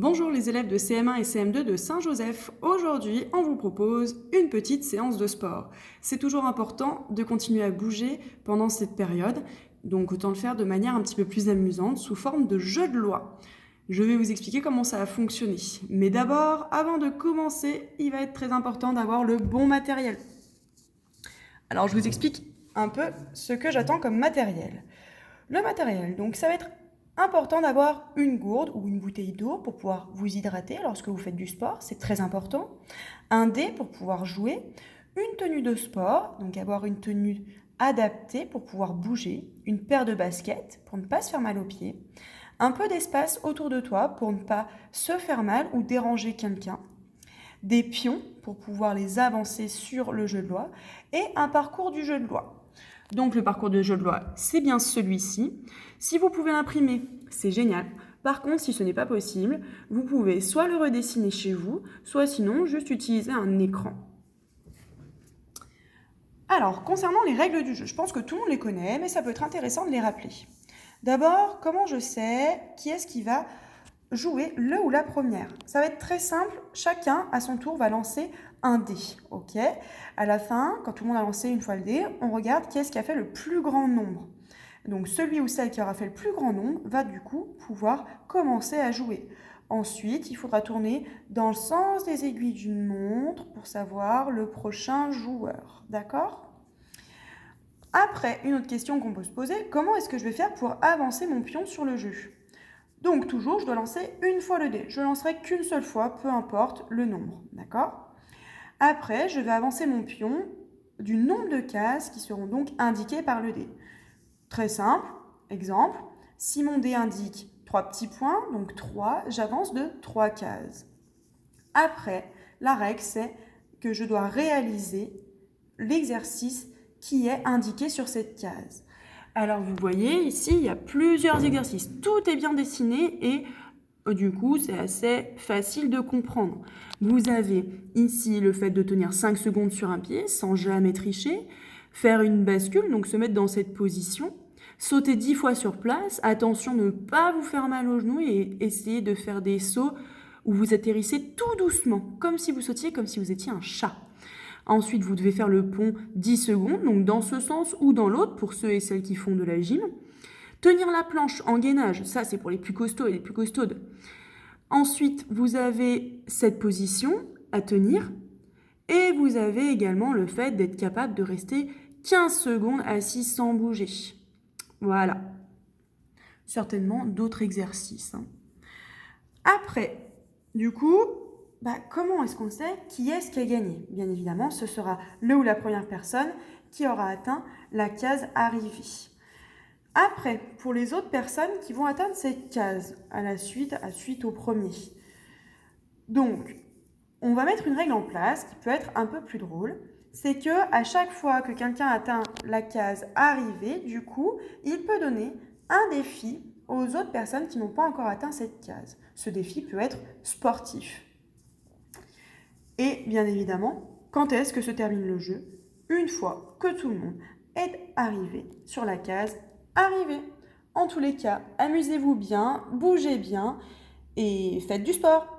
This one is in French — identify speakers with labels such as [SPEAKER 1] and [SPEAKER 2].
[SPEAKER 1] Bonjour les élèves de CM1 et CM2 de Saint-Joseph. Aujourd'hui, on vous propose une petite séance de sport. C'est toujours important de continuer à bouger pendant cette période, donc autant le faire de manière un petit peu plus amusante, sous forme de jeu de loi. Je vais vous expliquer comment ça va fonctionner. Mais d'abord, avant de commencer, il va être très important d'avoir le bon matériel. Alors je vous explique un peu ce que j'attends comme matériel. Le matériel, donc ça va être important d'avoir une gourde ou une bouteille d'eau pour pouvoir vous hydrater lorsque vous faites du sport, c'est très important. Un dé pour pouvoir jouer, une tenue de sport, donc avoir une tenue adaptée pour pouvoir bouger, une paire de baskets pour ne pas se faire mal aux pieds, un peu d'espace autour de toi pour ne pas se faire mal ou déranger quelqu'un, des pions pour pouvoir les avancer sur le jeu de loi et un parcours du jeu de loi. Donc le parcours de jeu de loi, c'est bien celui-ci. Si vous pouvez l'imprimer, c'est génial. Par contre, si ce n'est pas possible, vous pouvez soit le redessiner chez vous, soit sinon juste utiliser un écran. Alors, concernant les règles du jeu, je pense que tout le monde les connaît, mais ça peut être intéressant de les rappeler. D'abord, comment je sais qui est-ce qui va jouer le ou la première? Ça va être très simple, chacun à son tour va lancer un dé, ok? À la fin, quand tout le monde a lancé une fois le dé, on regarde qui est-ce qui a fait le plus grand nombre. Donc celui ou celle qui aura fait le plus grand nombre va du coup pouvoir commencer à jouer. Ensuite, il faudra tourner dans le sens des aiguilles d'une montre pour savoir le prochain joueur, d'accord? Après, une autre question qu'on peut se poser, comment est-ce que je vais faire pour avancer mon pion sur le jeu? Donc toujours, je dois lancer une fois le dé. Je ne lancerai qu'une seule fois, peu importe le nombre, d'accord? Après, je vais avancer mon pion du nombre de cases qui seront donc indiquées par le dé. Très simple, exemple, si mon dé indique 3 petits points, donc 3, j'avance de 3 cases. Après, la règle, c'est que je dois réaliser l'exercice qui est indiqué sur cette case. Alors vous voyez, ici, il y a plusieurs exercices. Tout est bien dessiné et du coup, c'est assez facile de comprendre. Vous avez ici le fait de tenir 5 secondes sur un pied sans jamais tricher, faire une bascule, donc se mettre dans cette position, sauter 10 fois sur place, attention de ne pas vous faire mal aux genoux et essayer de faire des sauts où vous atterrissez tout doucement, comme si vous sautiez, comme si vous étiez un chat. Ensuite, vous devez faire le pont 10 secondes, donc dans ce sens ou dans l'autre, pour ceux et celles qui font de la gym. Tenir la planche en gainage, ça c'est pour les plus costauds et les plus costaudes. Ensuite, vous avez cette position à tenir et vous avez également le fait d'être capable de rester 15 secondes assis sans bouger. Voilà. Certainement d'autres exercices. Après, du coup, comment est-ce qu'on sait qui est-ce qui a gagné? Bien évidemment, ce sera le ou la première personne qui aura atteint la case arrivée. Après, pour les autres personnes qui vont atteindre cette case suite au premier. Donc, on va mettre une règle en place qui peut être un peu plus drôle. C'est que à chaque fois que quelqu'un atteint la case arrivée, du coup, il peut donner un défi aux autres personnes qui n'ont pas encore atteint cette case. Ce défi peut être sportif. Et bien évidemment, quand est-ce que se termine le jeu? Une fois que tout le monde est arrivé sur la case arrivée. En tous les cas, amusez-vous bien, bougez bien et faites du sport.